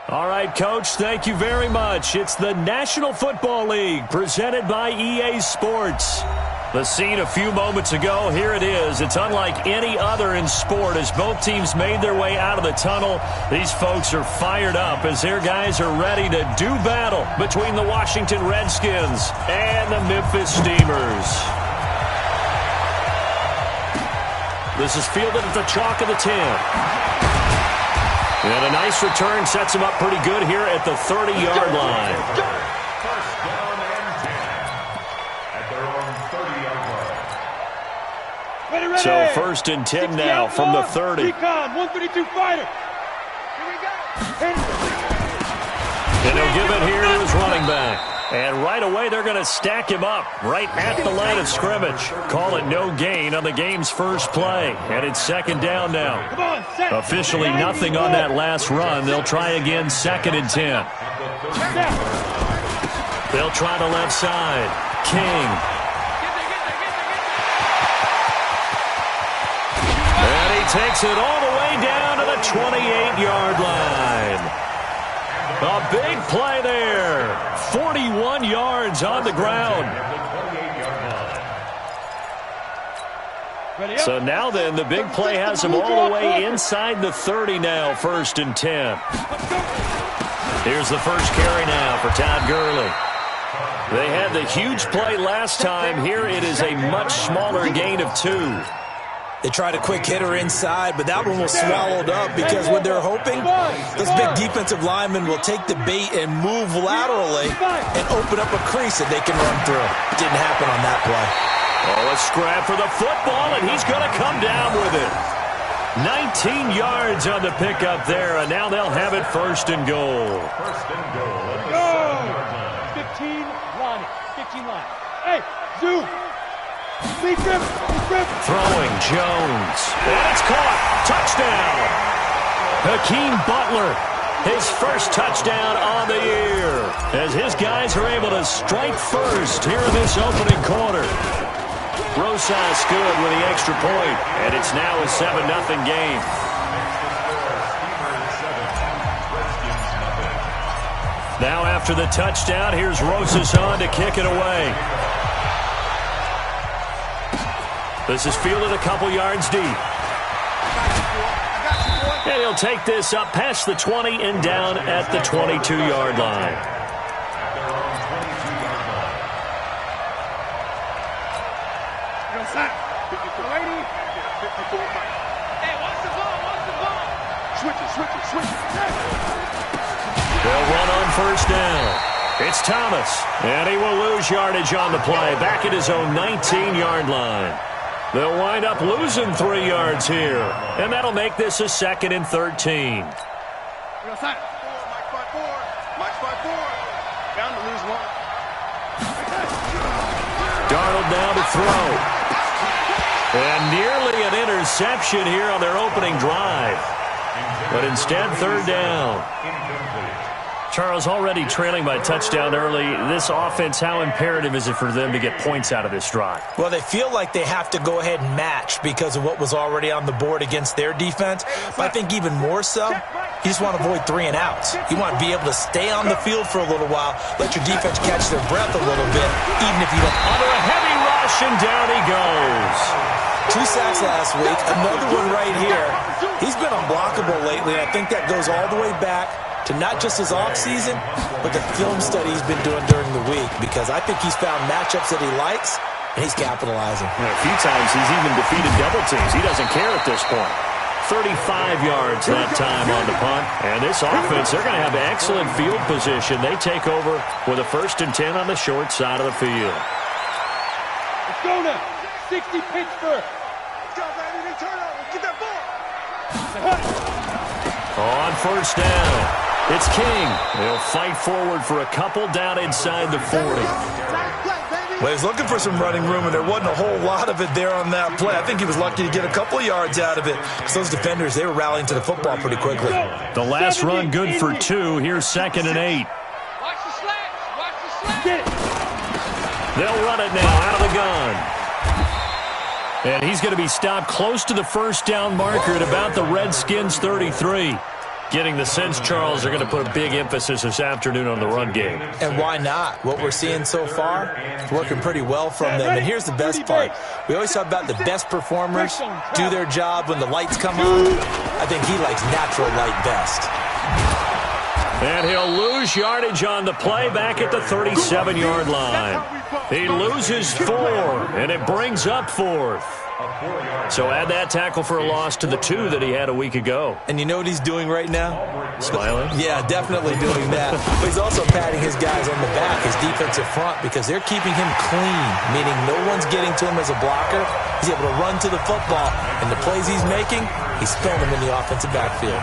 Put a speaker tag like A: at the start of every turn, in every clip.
A: All right, Coach, thank you very much. It's the National Football League presented by EA Sports. The scene a few moments ago, here it is. It's unlike any other in sport as both teams made their way out of the tunnel. These folks are fired up as their guys are ready to do battle between the Washington Redskins and the Memphis Steamers. This is fielded at the chalk of the 10. And a nice return sets him up pretty good here at the 30-yard line.
B: First down and 10 at their own 30-yard line.
A: So first and 10 now from the 30.
C: Recon, 132 fighter. Here we go.
A: And he'll give it here to his running back. And right away, they're going to stack him up right at the line of scrimmage. Call it no gain on the game's first play. And it's second down now. Officially nothing on that last run. They'll try again second and 10. They'll try the left side. King. And he takes it all the way down to the 28-yard line. A big play there. 41 yards on the ground. So now then, the big play has him all the way inside the 30 now, first and 10. Here's the first carry now for Todd Gurley. They had the huge play last time. Here it is a much smaller gain of 2.
D: They tried a quick hitter inside, but that one was swallowed up because what they're hoping, this big defensive lineman will take the bait and move laterally and open up a crease that they can run through. Didn't happen on that play.
A: Oh, a scrap for the football, and he's going to come down with it. 19 yards on the pickup there, and now they'll have it first and goal.
B: First and goal.
C: Go! 15 line. 15 line. Hey, zoom.
A: Throwing Jones. And it's caught. Touchdown. Hakeem Butler. His first touchdown on the year. As his guys are able to strike first here in this opening quarter. Rosas good with the extra point. And it's now a 7-0 game. Now after the touchdown, here's Rosas on to kick it away. This is fielded a couple yards deep. And he'll take this up past the 20 and down at the 22-yard line. They'll run on first down. It's Thomas, and he will lose yardage on the play, back at his own 19-yard line. They'll wind up losing 3 yards here, and that'll make this a second and 13.
C: Down to lose 1.
A: Darnold now to throw. And nearly an interception here on their opening drive. But instead, third down. Charles, already trailing by a touchdown early. This offense, how imperative is it for them to get points out of this drive?
D: Well, they feel like they have to go ahead and match because of what was already on the board against their defense. But I think even more so, you just want to avoid 3 and outs. You want to be able to stay on the field for a little while, let your defense catch their breath a little bit, even if you don't.
A: Under a heavy rush, and down he goes.
D: 2 sacks last week, another one right here. He's been unblockable lately, and I think that goes all the way back to not just his offseason, but the film study he's been doing during the week, because I think he's found matchups that he likes, and he's capitalizing.
A: And a few times he's even defeated double teams. He doesn't care at this point. 35 yards that time on the punt. And this offense, they're going to have excellent field position. They take over with a first and 10 on the short side of the field.
C: Let's go now. 60 Pittsburgh. Get that ball.
A: On first down, it's King. They'll fight forward for a couple down inside the 40.
D: Well, he was looking for some running room, and there wasn't a whole lot of it there on that play. I think he was lucky to get a couple of yards out of it, because those defenders, they were rallying to the football pretty quickly.
A: The last run good for 2. Here's second and 8.
C: Watch the slats. Watch the slats. Get it.
A: They'll run it now out of the gun. And he's going to be stopped close to the first down marker at about the Redskins' 33. Getting the sense, Charles, they're going to put a big emphasis this afternoon on the run game.
D: And why not? What we're seeing so far is working pretty well from them. And here's the best part. We always talk about the best performers do their job when the lights come on. I think he likes natural light best.
A: And he'll lose yardage on the play back at the 37-yard line. He loses 4, and it brings up 4th. So add that tackle for a loss to the 2 that he had a week ago.
D: And you know what he's doing right now?
A: Smiling?
D: Yeah, definitely doing that. But he's also patting his guys on the back, his defensive front, because they're keeping him clean, meaning no one's getting to him as a blocker. He's able to run to the football, and the plays he's making, he's spilling them in the offensive backfield.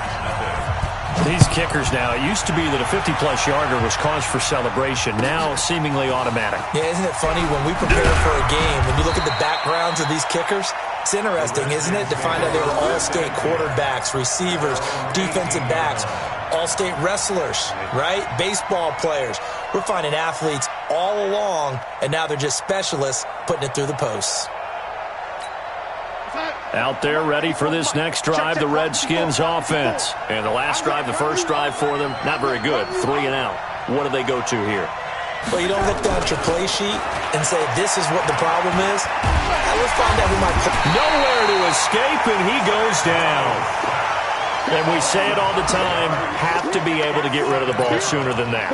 A: These kickers now, it used to be that a 50-plus yarder was cause for celebration. Now, seemingly automatic.
D: Yeah, isn't it funny? When we prepare for a game, when you look at the backgrounds of these kickers, it's interesting, isn't it, to find out they were all-state quarterbacks, receivers, defensive backs, all-state wrestlers, right? Baseball players. We're finding athletes all along, and now they're just specialists putting it through the posts.
A: Out there ready for this next drive, the Redskins offense. And the last drive, the first drive for them, not very good. 3 and out. What do they go to here?
D: Well, you don't look down at your play sheet and say, this is what the problem is. Let's find out who might play.
A: Nowhere to escape, and he goes down. And we say it all the time, have to be able to get rid of the ball sooner than that.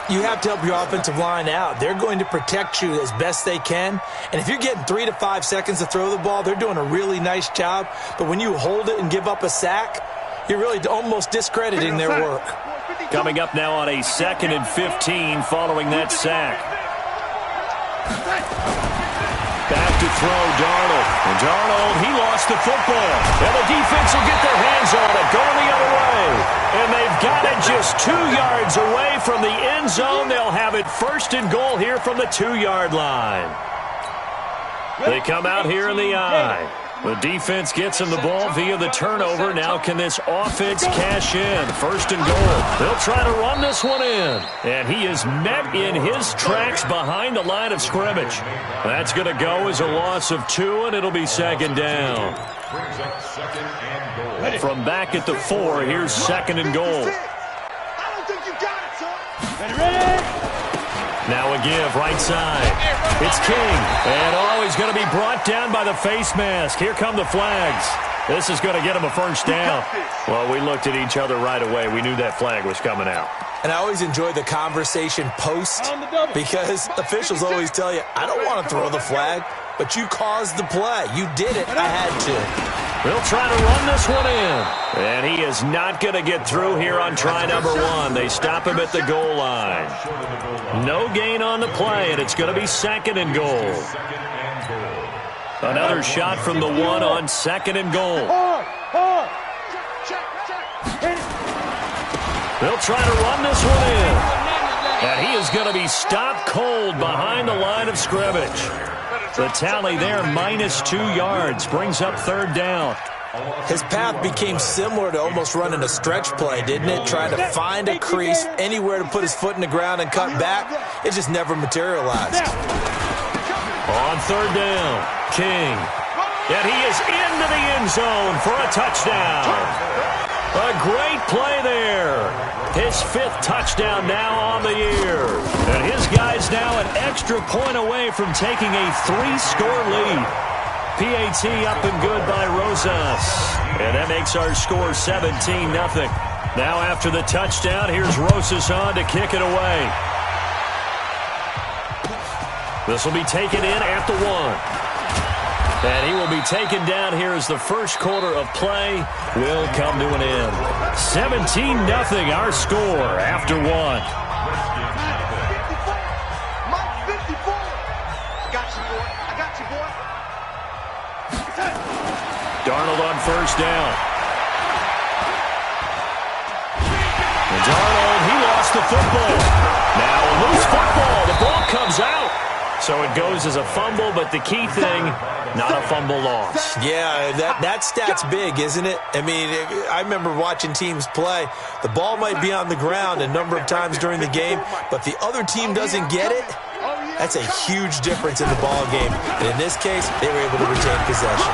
D: You have to help your offensive line out. They're going to protect you as best they can. And if you're getting 3 to 5 seconds to throw the ball, they're doing a really nice job. But when you hold it and give up a sack, you're really almost discrediting their work.
A: Coming up now on a 2nd and 15 following that sack. Back to throw, Darnold. And Darnold, he lost the football. And the defense will get their hands on it, going the other way. And they've got it just 2 yards away from the end zone. They'll have it 1st and goal here from the 2-yard line. They come out here in the eye. The defense gets him the ball via the turnover. Now can this offense cash in? 1st and goal. They'll try to run this one in. And he is met in his tracks behind the line of scrimmage. That's going to go as a loss of 2, and it'll be 2nd down. From back at the 4, here's 2nd and goal. Now a give, right side. It's King. And he's going to be brought down by the face mask. Here come the flags. This is going to get him a 1st down. Well, we looked at each other right away. We knew that flag was coming out.
D: And I always enjoy the conversation post because officials always tell you, I don't want to throw the flag, but you caused the play. You did it. I had to.
A: They'll try to run this one in. And he is not going to get through here on try number 1. They stop him at the goal line. No gain on the play, and it's going to be 2nd and goal. Another shot from the 1 on 2nd and goal. They'll try to run this one in. And he is going to be stopped cold behind the line of scrimmage. The tally there, -2 yards, brings up 3rd down.
D: His path became similar to almost running a stretch play, didn't it? Trying to find a crease, anywhere to put his foot in the ground and cut back. It just never materialized.
A: On 3rd down, King. And he is into the end zone for a touchdown. A great play there. His 5th touchdown now on the year. And his guy's now an extra point away from taking a 3-score lead. PAT up and good by Rosas. And that makes our score 17-0. Now after the touchdown, here's Rosas on to kick it away. This will be taken in at the 1. And he will be taken down here as the first quarter of play will come to an end. 17-0 our score after 1. Darnold on 1st down. And Darnold, he lost the football. Now a loose football. The ball comes out. So it goes as a fumble, but the key thing, not a fumble loss.
D: Yeah, that stat's big, isn't it? I mean, I remember watching teams play. The ball might be on the ground a number of times during the game, but the other team doesn't get it. That's a huge difference in the ball game. And in this case, they were able to retain possession.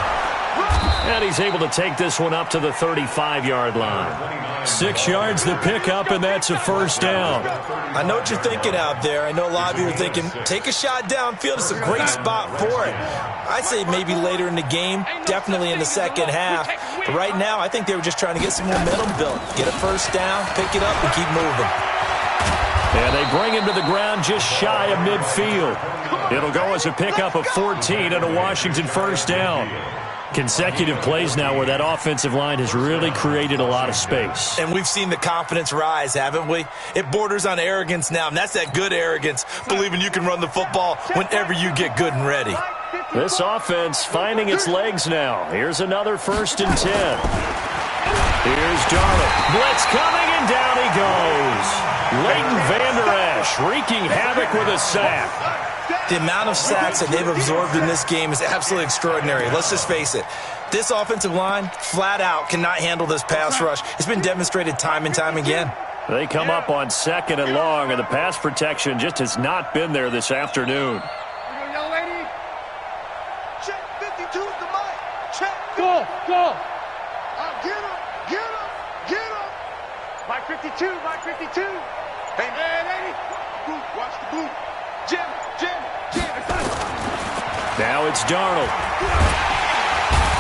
A: And he's able to take this one up to the 35-yard line. 6 yards the pickup, and that's a first down.
D: I know what you're thinking out there. I know a lot of you are thinking, take a shot downfield. It's a great spot for it. I'd say maybe later in the game, definitely in the second half. But right now, I think they were just trying to get some momentum built. Get a first down, pick it up, and keep moving.
A: And they bring him to the ground just shy of midfield. It'll go as a pickup of 14 and a Washington first down. Consecutive plays now where that offensive line has really created a lot of space.
D: And we've seen the confidence rise, haven't we? It borders on arrogance now, and that's that good arrogance, believing you can run the football whenever you get good and ready.
A: This offense finding its legs now. Here's another 1st and 10. Here's Darnold. Blitz coming, and down he goes. Leighton Vander Esch wreaking havoc with a sack.
D: The amount of sacks that they've absorbed in this game is absolutely extraordinary. Let's just face it. This offensive line, flat out, cannot handle this pass rush. It's been demonstrated time and time again.
A: They come up on 2nd and long, and the pass protection just has not been there this afternoon.
C: Young lady. Check 52 is the mic. Check. Go. Get him. Mike 52. Hey, lady. Watch the boot. Jim.
A: Now it's Darnold.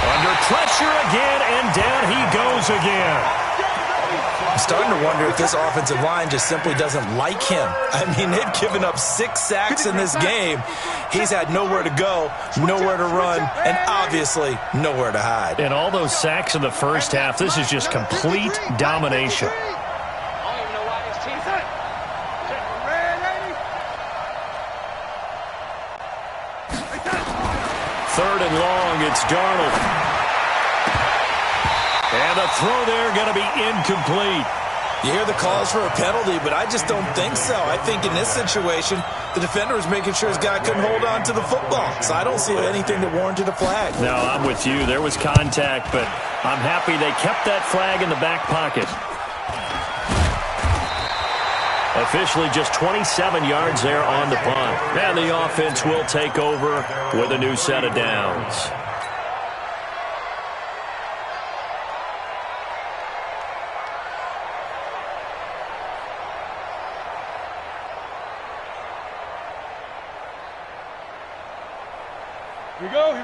A: Under pressure again, and down he goes again.
D: I'm starting to wonder if this offensive line just simply doesn't like him. I mean, they've given up 6 sacks in this game. He's had nowhere to go, nowhere to run, and obviously nowhere to hide.
A: And all those sacks in the first half, this is just complete domination. Third and long, it's Darnold. And the throw there going to be incomplete.
D: You hear the calls for a penalty, but I just don't think so. I think in this situation, the defender was making sure his guy couldn't hold on to the football. So I don't see anything that warranted a flag.
A: No, I'm with you. There was contact, but I'm happy they kept that flag in the back pocket. Officially just 27 yards there on the punt. And the offense will take over with a new set of downs.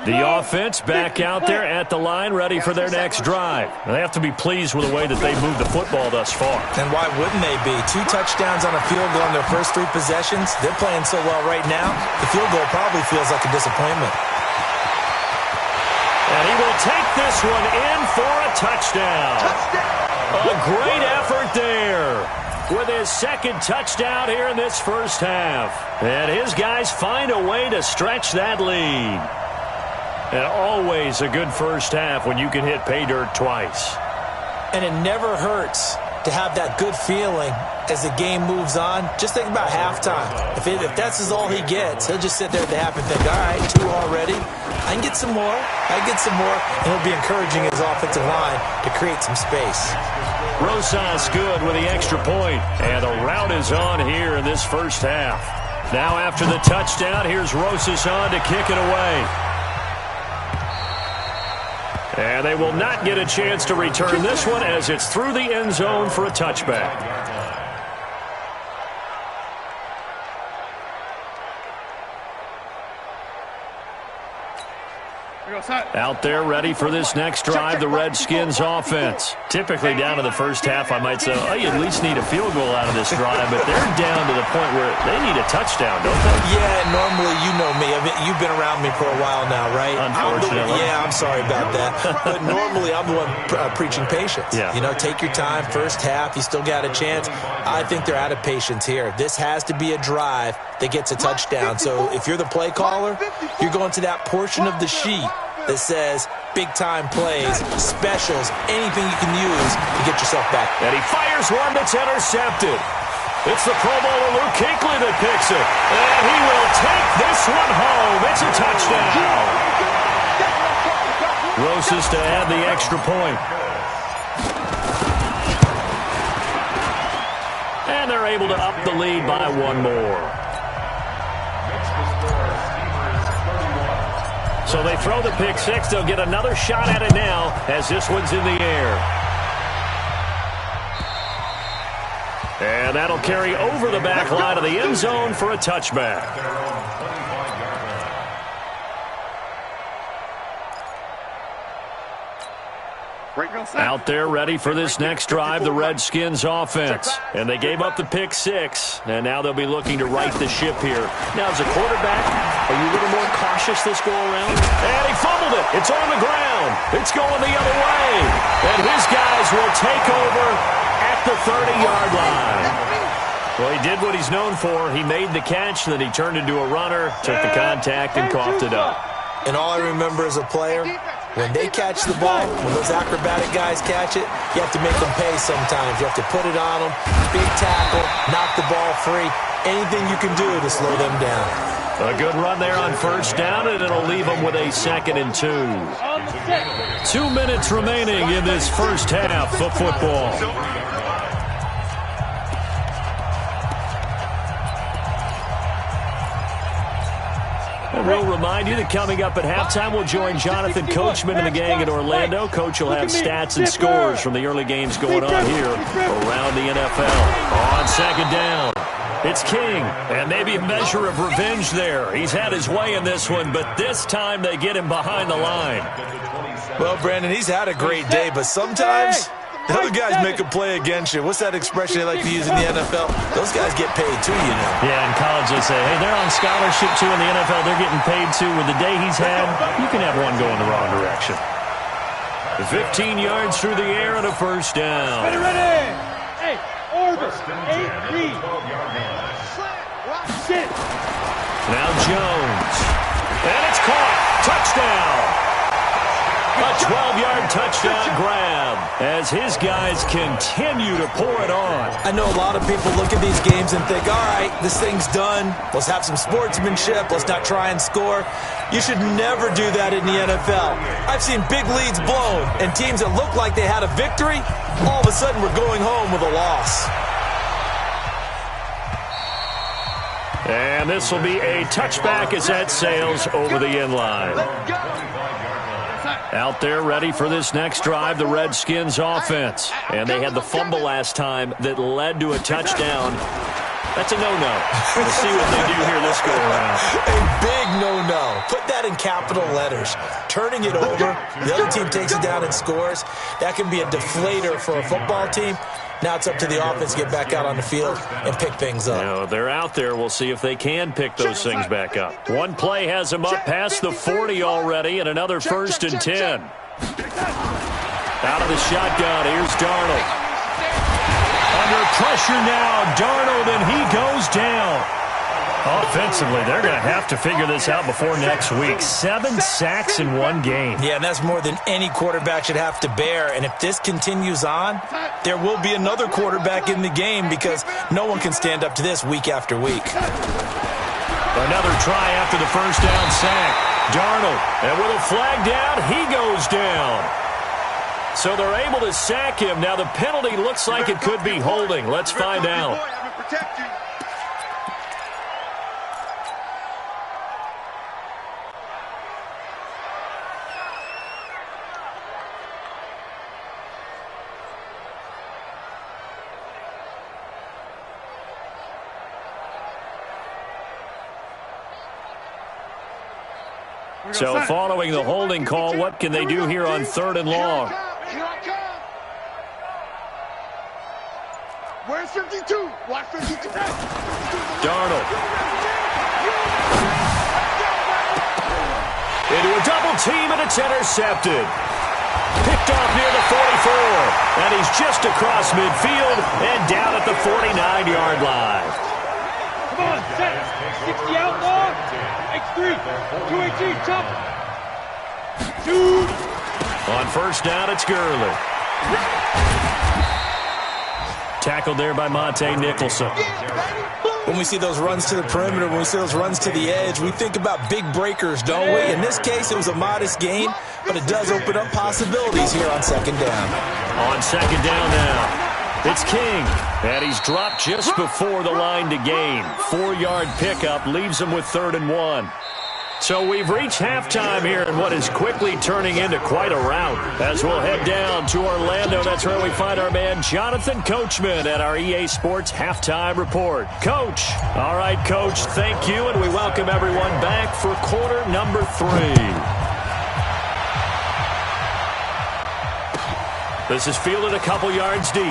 A: The offense back out there at the line, ready for their next drive. They have to be pleased with the way that they've moved the football thus far.
D: And why wouldn't they be? 2 touchdowns on a field goal in their first 3 possessions. They're playing so well right now, the field goal probably feels like a disappointment.
A: And he will take this one in for a touchdown. A great effort there with his 2nd touchdown here in this first half. And his guys find a way to stretch that lead. And always a good first half when you can hit pay dirt twice.
D: And it never hurts to have that good feeling as the game moves on. Just think about halftime. If that's all he gets, he'll just sit there at the half and think, all right, 2 already. I can get some more. And he'll be encouraging his offensive line to create some space.
A: Rosas good with the extra point. And the route is on here in this first half. Now after the touchdown, here's Rosas on to kick it away. And they will not get a chance to return this one as it's through the end zone for a touchback. Out there ready for this next drive, the Redskins offense. Typically down to the first half, I might say, oh, you at least need a field goal out of this drive, but they're down to the point where they need a touchdown, don't they?
D: Yeah, normally, you know me. You've been around me for a while now, right?
A: Unfortunately.
D: I'm sorry about that. But normally, I'm the one preaching patience.
A: Yeah.
D: You know, take your time, first half, you still got a chance. I think they're out of patience here. This has to be a drive that gets a touchdown. So if you're the play caller, you're going to that portion of the sheet that says big-time plays, specials, anything you can use to get yourself back.
A: And he fires one that's intercepted. It's the Pro Bowler Luke Kuechly that picks it. And he will take this one home. It's a touchdown. Rosas to add the extra point. And they're able to up the lead by 1 more. So they throw the pick six. They'll get another shot at it now as this one's in the air. And that'll carry over the back line of the end zone for a touchback. Out there ready for this next drive, the Redskins offense. And they gave up the pick six, and now they'll be looking to right the ship here. Now, as a quarterback, are you a little more cautious this go-around? And he fumbled it. It's on the ground. It's going the other way. And his guys will take over at the 30-yard line. Well, he did what he's known for. He made the catch, then he turned into a runner, took the contact, and coughed it up.
D: And all I remember as a player, when they catch the ball, when those acrobatic guys catch it, you have to make them pay sometimes. You have to put it on them, big tackle, knock the ball free, anything you can do to slow them down.
A: A good run there on first down, and it'll leave them with a 2nd and 2. 2 minutes remaining in this first half of football. And we'll remind you that coming up at halftime, we'll join Jonathan Coachman and the gang in Orlando. Coach will have stats and scores from the early games going on here around the NFL. On 2nd down, it's King, and maybe a measure of revenge there. He's had his way in this one, but this time they get him behind the line.
D: Well, Brandon, he's had a great day, but sometimes the other guys make a play against you. What's that expression they like to use in the NFL? Those guys get paid too, you know.
A: Yeah, in college they say, hey, they're on scholarship too. In the NFL, they're getting paid too. With the day he's had, you can have one go in the wrong direction. 15 yards through the air and a first down.
C: Ready. Hey, order. 8 read. Sit.
A: Now Jones. And it's caught. Touchdown. A 12-yard touchdown grab as his guys continue to pour it on.
D: I know a lot of people look at these games and think, all right, this thing's done. Let's have some sportsmanship. Let's not try and score. You should never do that in the NFL. I've seen big leads blown, and teams that look like they had a victory, all of a sudden we're going home with a loss.
A: And this will be a touchback as that sails over the end line. Out there ready for this next drive, the Redskins offense. And they had the fumble last time that led to a touchdown. That's a no-no. We'll see what they do here this go-around.
D: A big no-no. Put that in capital letters. Turning it over, the other team takes it down and scores. That can be a deflator for a football team. Now it's up to the offense to get back out on the field and pick things up.
A: Now, they're out there. We'll see if they can pick those things back up. One play has them up past the 40 already, and another 1st and 10. Out of the shotgun, here's Darnold. Under pressure now, Darnold, and he goes down. Offensively, they're going to have to figure this out before next week. 7 sacks in one game.
D: Yeah, and that's more than any quarterback should have to bear. And if this continues on, there will be another quarterback in the game because no one can stand up to this week after week.
A: Another try after the first down sack. Darnold, and with a flag down, he goes down. So they're able to sack him. Now the penalty looks like it could be holding. Let's find out. So following the holding call, what can they do here on 3rd and long?
E: Where's 52? Watch 52.
A: Darnold. Into a double team, and it's intercepted. Picked off near the 44. And he's just across midfield and down at the 49-yard line.
C: Come on, set. 60 outlaw. X3. 218, chop. Shoot.
A: On first down, it's Gurley. Tackled there by Monte Nicholson.
D: When we see those runs to the perimeter, when we see those runs to the edge, we think about big breakers, don't we? In this case, it was a modest gain, but it does open up possibilities here on 2nd down.
A: On 2nd down now, it's King. And he's dropped just before the line to gain. 4-yard pickup leaves him with 3rd and 1. So we've reached halftime here in what is quickly turning into quite a rout. As we'll head down to Orlando, that's where we find our man Jonathan Coachman at our EA Sports Halftime Report. Coach. All right, Coach, thank you, and we welcome everyone back for quarter number 3. This is fielded a couple yards deep.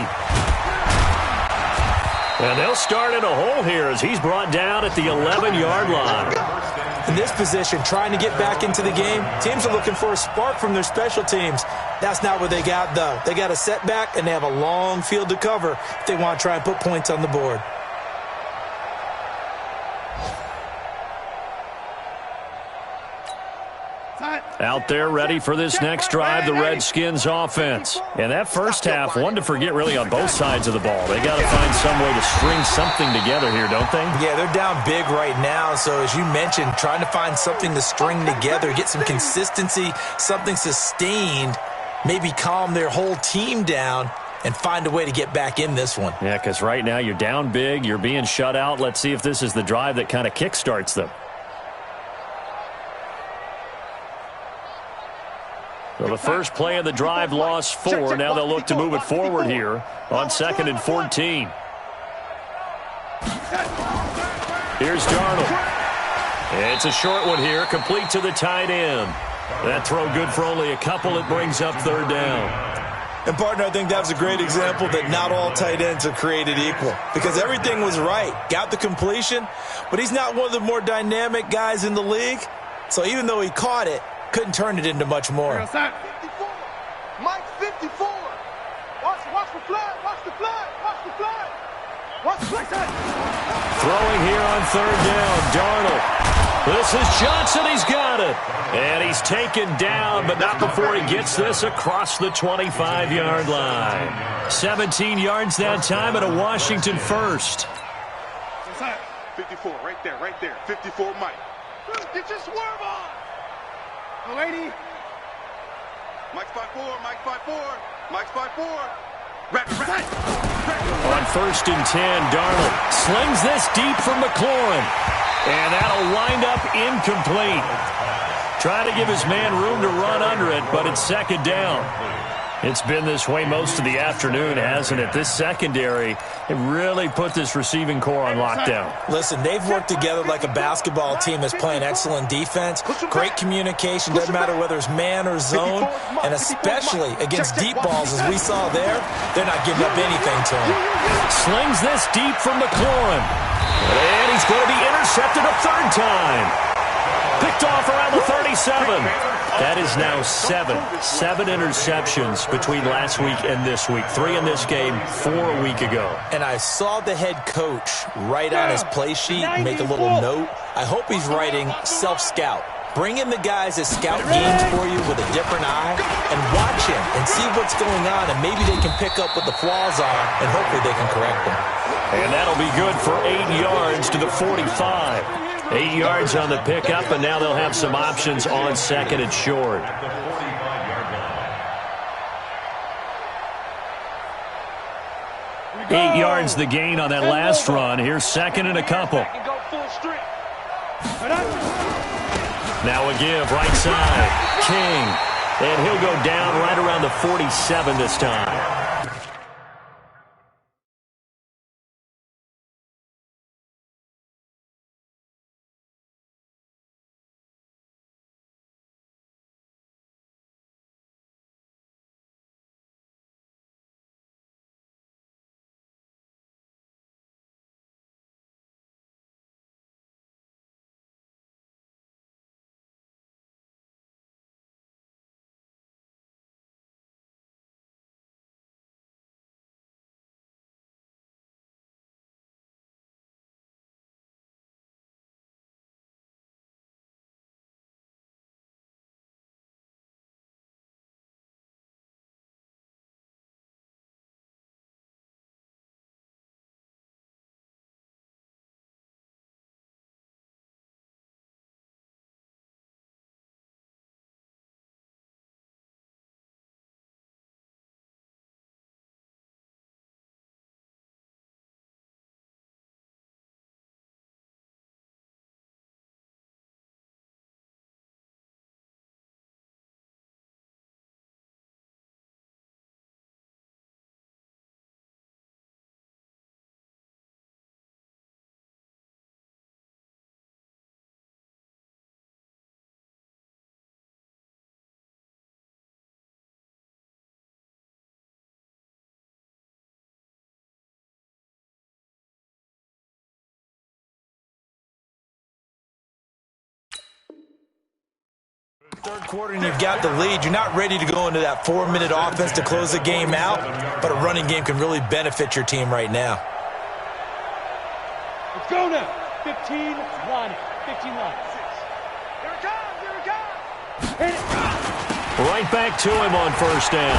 A: And they'll start in a hole here as he's brought down at the 11-yard line.
D: In this position, trying to get back into the game, teams are looking for a spark from their special teams. That's not what they got, though. They got a setback, and they have a long field to cover if they want to try and put points on the board.
A: Out there ready for this next drive, the Redskins offense. And that first half, one to forget really on both sides of the ball. They got to find some way to string something together here, don't they?
D: Yeah, they're down big right now. So as you mentioned, trying to find something to string together, get some consistency, something sustained, maybe calm their whole team down and find a way to get back in this one.
A: Yeah, because right now you're down big, you're being shut out. Let's see if this is the drive that kind of kickstarts them. So the first play of the drive lost 4. Now they'll look to move it forward here on 2nd and 14. Here's Darnold. It's a short one here, complete to the tight end. That throw good for only a couple. It brings up 3rd down.
D: And, partner, I think that was a great example that not all tight ends are created equal because everything was right. Got the completion, but he's not one of the more dynamic guys in the league. So even though he caught it, couldn't turn it into much more.
E: 54. Mike 54. Watch the flag. Watch the flag. Watch the flag. Watch the flag.
A: Throwing here on 3rd down, Darnold. This is Johnson. He's got it. And he's taken down, but not before he gets this across the 25-yard line. 17 yards that time and a Washington first.
E: 54, right there. 54, Mike. Get your swerve on. Lady. Mike's 5'4", Mike's 5'4", Mike's 5'4".
A: On 1st and 10, Darnold slings this deep from McLaurin. And that'll wind up incomplete. Trying to give his man room to run under it, but it's 2nd down. It's been this way most of the afternoon, hasn't it? This secondary, it really put this receiving core on lockdown.
D: Listen, they've worked together like a basketball team that's playing excellent defense. Great communication, doesn't matter whether it's man or zone, and especially against deep balls as we saw there, they're not giving up anything to him.
A: Slings this deep from McLaurin. And he's going to be intercepted a 3rd time. Picked off around the 37. That is now 7 interceptions between last week and this week. 3 in this game, 4 a week ago. And
D: I saw the head coach write on his play sheet, make a little note. I hope he's writing self-scout. Bring in the guys that scout games for you with a different eye and watch him and see what's going on, and maybe they can pick up what the flaws are, and hopefully they can correct them.
A: And that'll be good for 8 yards to the 45. 8 yards on the pickup, and now they'll have some options on 2nd and short. Eight yards the gain on that last run. Here's 2nd and a couple. Now a give, right side. King. And he'll go down right around the 47 this time.
D: third quarter and you've got the lead, you're not ready to go into that 4-minute offense to close the game out, but a running game can really benefit your team right now.
C: Let's go now. 15 line. 15 line.
E: Here it comes. Here it comes.
C: Hit it.
A: Right back to him on first down.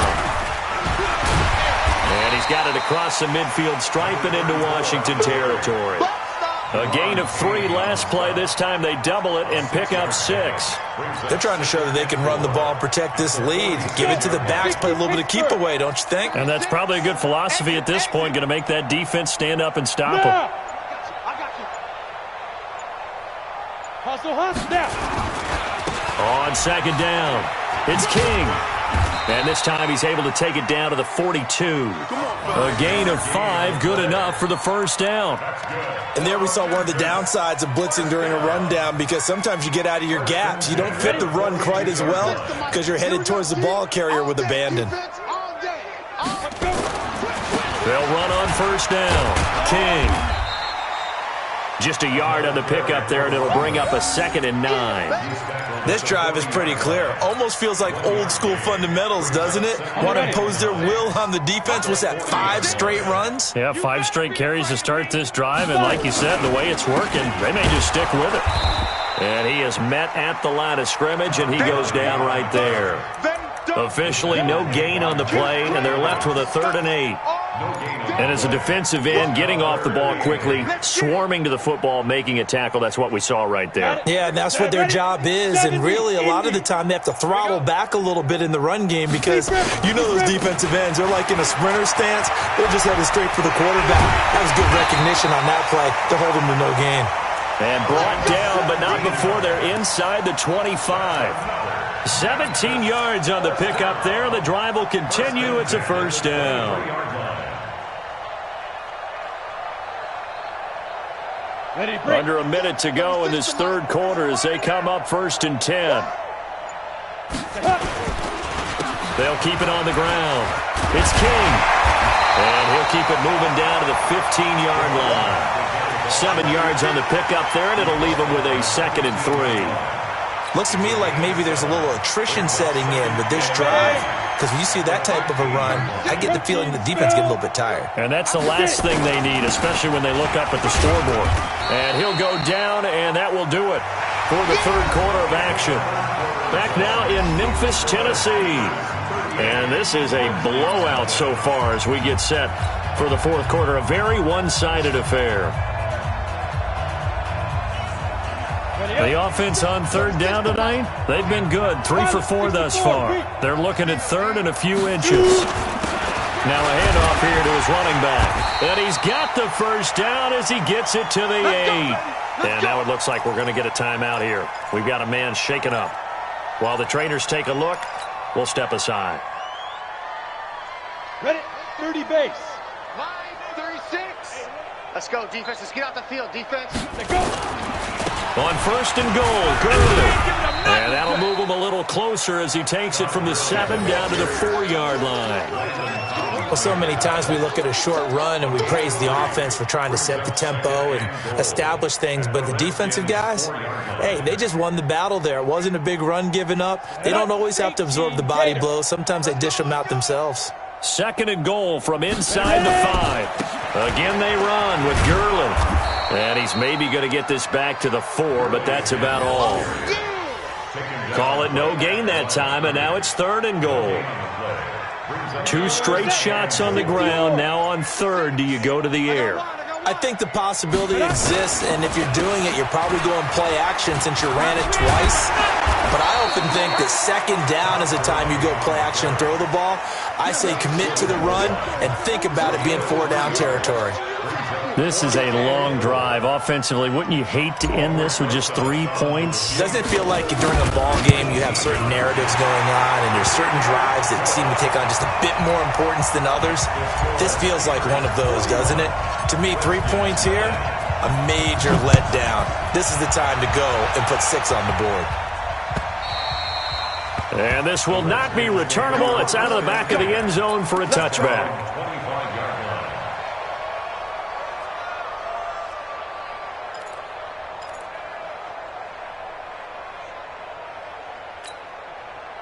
A: And he's got it across the midfield stripe and into Washington territory. A gain of 3 last play. This time they double it and pick up 6.
D: They're trying to show that they can run the ball and protect this lead. Give it to the backs, play a little bit of keep away, don't you think?
A: And that's probably a good philosophy at this point, going to make that defense stand up and stop
C: Now.
A: them.
C: I got you. Hustle, hustle. Now.
A: On second down, it's King. And this time he's able to take it down to the 42. A gain of 5, good enough for the first down.
D: And there we saw one of the downsides of blitzing during a rundown, because sometimes you get out of your gaps. You don't fit the run quite as well because you're headed towards the ball carrier with abandon.
A: They'll run on first down. King. Just a yard on the pickup there, and it'll bring up a 2nd and 9.
D: This drive is pretty clear. Almost feels like old school fundamentals, doesn't it? Want to impose their will on the defense. What's that, 5 straight runs?
A: Yeah, 5 straight carries to start this drive, and like you said, the way it's working, they may just stick with it. And he is met at the line of scrimmage, and he goes down right there. Officially no gain on the play, and they're left with a 3rd and 8. And as a defensive end, getting off the ball quickly, swarming to the football, making a tackle, that's what we saw right there.
D: Yeah, and that's what their job is. And really, a lot of the time, they have to throttle back a little bit in the run game, because you know those defensive ends, they're like in a sprinter stance. They're just headed straight for the quarterback. That was good recognition on that play to hold him to no gain.
A: And brought down, but not before they're inside the 25. 17 yards on the pickup there. The drive will continue. It's a first down. Under a minute to go in this third quarter as they come up 1st and 10. They'll keep it on the ground. It's King. And he'll keep it moving down to the 15-yard line. 7 yards on the pickup there, and it'll leave him with a 2nd and 3.
D: Looks to me like maybe there's a little attrition setting in with this drive, because when you see that type of a run, I get the feeling the defense getting a little bit tired.
A: And that's the last thing they need, especially when they look up at the scoreboard. And he'll go down, and that will do it for the third quarter of action. Back now in Memphis, Tennessee. And this is a blowout so far as we get set for the fourth quarter. A very one-sided affair. The offense on 3rd down tonight, they've been good. 3 for 4 thus far. They're looking at 3rd and a few inches. Now a handoff here to his running back. And he's got the first down as he gets it to the 8. And now it looks like we're going to get a timeout here. We've got a man shaken up. While the trainers take a look, we'll step aside.
C: Ready? 30 base.
F: Line 36. Let's go, defense. Let's get out the field, defense.
C: Let's go.
A: On 1st and goal, Gurley. And that'll move him a little closer as he takes it from the 7 down to the 4-yard line.
D: Well, so many times we look at a short run and we praise the offense for trying to set the tempo and establish things, but the defensive guys, hey, they just won the battle there. It wasn't a big run given up. They don't always have to absorb the body blows. Sometimes they dish them out themselves.
A: 2nd and goal from inside the 5. Again they run with Gurley. And he's maybe going to get this back to the 4, but that's about all. Call it no gain that time, and now it's 3rd and goal. 2 straight shots on the ground. Now on 3rd, do you go to the air?
D: I think the possibility exists, and if you're doing it, you're probably going play action since you ran it twice. But I often think that 2nd down is a time you go play action and throw the ball. I say commit to the run and think about it being 4-down territory.
A: This is a long drive. Offensively, wouldn't you hate to end this with just 3 points?
D: Doesn't it feel like during a ball game you have certain narratives going on and there's certain drives that seem to take on just a bit more importance than others? This feels like one of those, doesn't it? To me, 3 points here, a major letdown. This is the time to go and put 6 on the board.
A: And this will not be returnable. It's out of the back of the end zone for a touchback.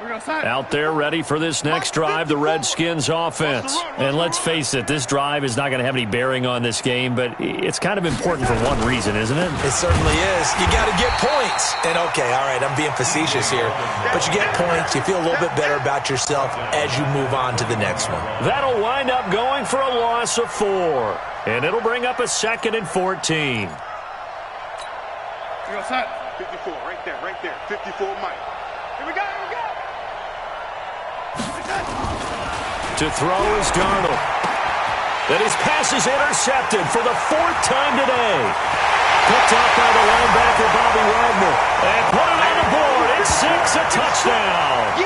A: Out there ready for this next drive, the Redskins offense. And let's face it, this drive is not going to have any bearing on this game, but it's kind of important for one reason, isn't it?
D: It certainly is. You got to get points. And, okay, all right, I'm being facetious here. But you get points, you feel a little bit better about yourself as you move on to the next one.
A: That'll wind up going for a loss of 4. And it'll bring up a 2nd and 14.
E: 54, right there. 54, Mike. Here we go.
A: To throw is Darnold. And his pass is intercepted for the 4th time today. Picked off by the linebacker, Bobby Wagner. And put it on the board. It's 6, a touchdown.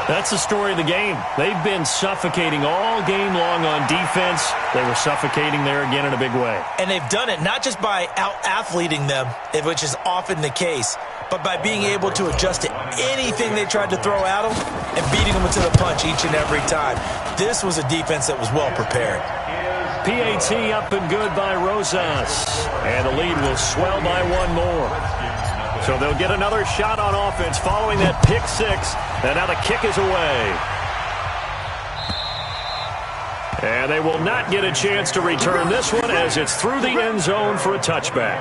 A: That's the story of the game. They've been suffocating all game long on defense. They were suffocating there again in a big way.
D: And they've done it not just by out-athleting them, which is often the case, but by being able to adjust to anything they tried to throw at them and beating them to the punch each and every time. This was a defense that was well prepared.
A: PAT up and good by Rosas. And the lead will swell by 1 more. So they'll get another shot on offense following that pick 6. And now the kick is away. And they will not get a chance to return this one as it's through the end zone for a touchback.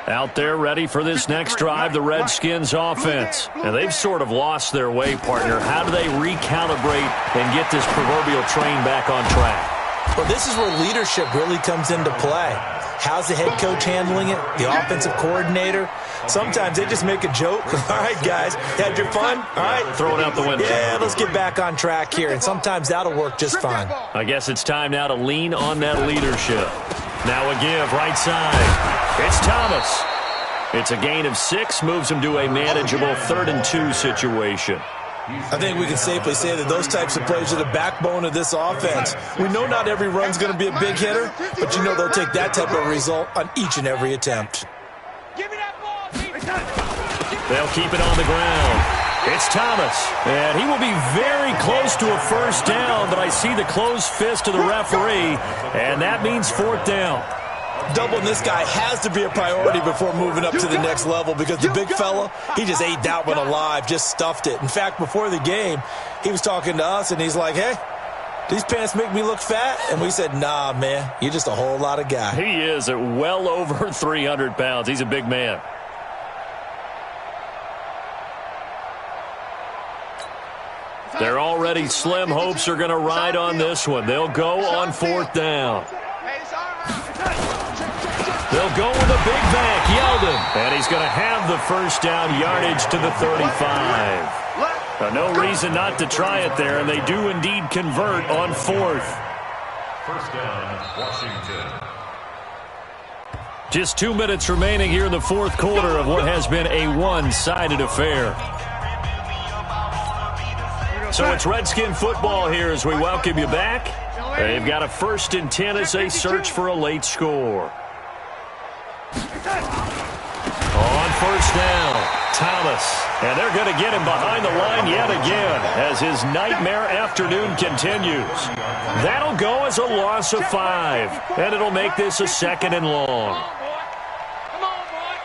A: Out there ready for this next drive, the Redskins offense. And they've sort of lost their way, partner. How do they recalibrate and get this proverbial train back on track?
D: Well, this is where leadership really comes into play. How's the head coach handling it? The offensive coordinator? Sometimes they just make a joke. All right, guys, had your fun? All right.
A: Throw it out the window.
D: Yeah, let's get back on track here. And sometimes that'll work just fine.
A: I guess it's time now to lean on that leadership. Now a give, right side. It's Thomas. It's a gain of 6, moves him to a manageable 3rd and 2 situation.
D: I think we can safely say that those types of plays are the backbone of this offense. We know not every run's going to be a big hitter, but you know they'll take that type of result on each and every attempt.
A: They'll keep it on the ground. It's Thomas, and he will be very close to a 1st down, but I see the closed fist of the referee, and that means 4th down.
D: Doubling this guy has to be a priority before moving up to the next level because the big fella, he just ate that one alive, just stuffed it. In fact, before the game, he was talking to us, and he's like, hey, these pants make me look fat? And we said, nah, man, you're just a whole lot of guy.
A: He is at well over 300 pounds. He's a big man. They're already slim hopes are going to ride on this one. They'll go on 4th down. They'll go with a big back, Yeldon. And he's going to have the 1st down, yardage to the 35. No reason not to try it there, and they do indeed convert on 4th.
B: 1st down, Washington.
A: Just 2 minutes remaining here in the 4th quarter of what has been a one-sided affair. So it's Redskin football here as we welcome you back. They've got a 1st and 10 as they search for a late score. On 1st down, Thomas. And they're going to get him behind the line yet again as his nightmare afternoon continues. That'll go as a loss of 5. And it'll make this a 2nd and long.
C: Come on, boy.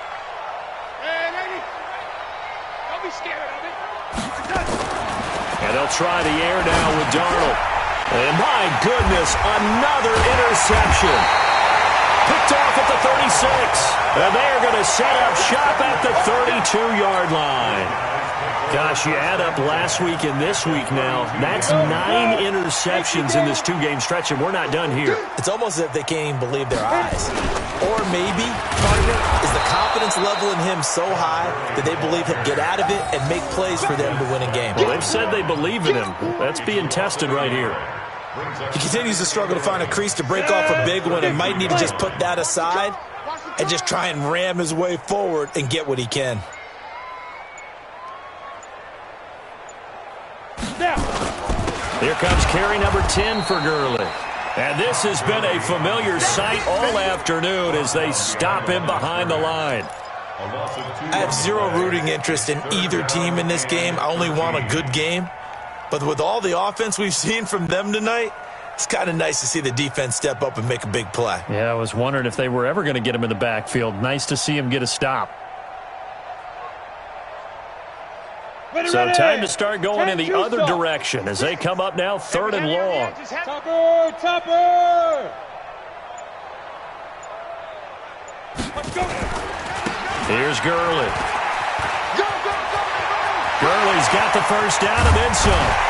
C: Hey, lady. Don't be scared of it.
A: And they'll try the air now with Darnold. And my goodness, another interception. Picked off at the 36. And they are going to set up shop at the 32-yard line. Gosh, you add up last week and this week now. That's 9 interceptions in this 2-game stretch, and we're not done here.
D: It's almost as if they can't even believe their eyes. Or maybe, partner, is the confidence level in him so high that they believe he'll get out of it and make plays for them to win a game.
A: Well, they've said they believe in him. That's being tested right here.
D: He continues to struggle to find a crease to break off a big one and might need to just put that aside and just try and ram his way forward and get what he can.
A: Here comes carry number 10 for Gurley. And this has been a familiar sight all afternoon as they stop him behind the line.
D: I have zero rooting interest in either team in this game. I only want a good game. But with all the offense we've seen from them tonight, It's kind of nice to see the defense step up and make a big play.
A: Yeah, I was wondering if they were ever going to get him in the backfield. Nice to see him get a stop. So time to start going in the other direction as they come up now 3rd and long.
C: Topper!
A: Here's Gurley. Gurley's got the first down and then some.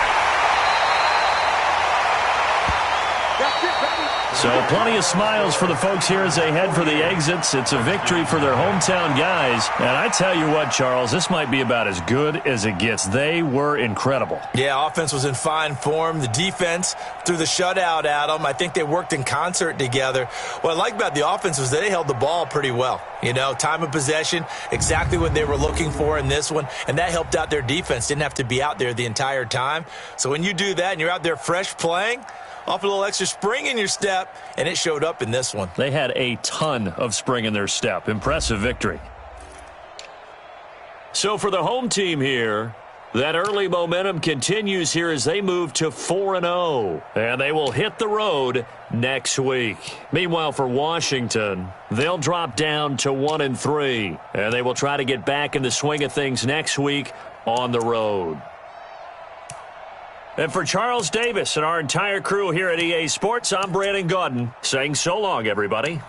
A: So plenty of smiles for the folks here as they head for the exits. It's a victory for their hometown guys. And I tell you what, Charles, this might be about as good as it gets. They were incredible.
D: Yeah, offense was in fine form. The defense threw the shutout at them. I think they worked in concert together. What I like about the offense was they held the ball pretty well. You know, time of possession, exactly what they were looking for in this one. And that helped out their defense. Didn't have to be out there the entire time. So when you do that and you're out there fresh playing, off a little extra spring in your step, and it showed up in this one.
A: They had a ton of spring in their step. Impressive victory. So for the home team here, that early momentum continues here as they move to 4-0. And they will hit the road next week. Meanwhile, for Washington, they'll drop down to 1-3. And they will try to get back in the swing of things next week on the road. And for Charles Davis and our entire crew here at EA Sports, I'm Brandon Gaudin saying so long, everybody.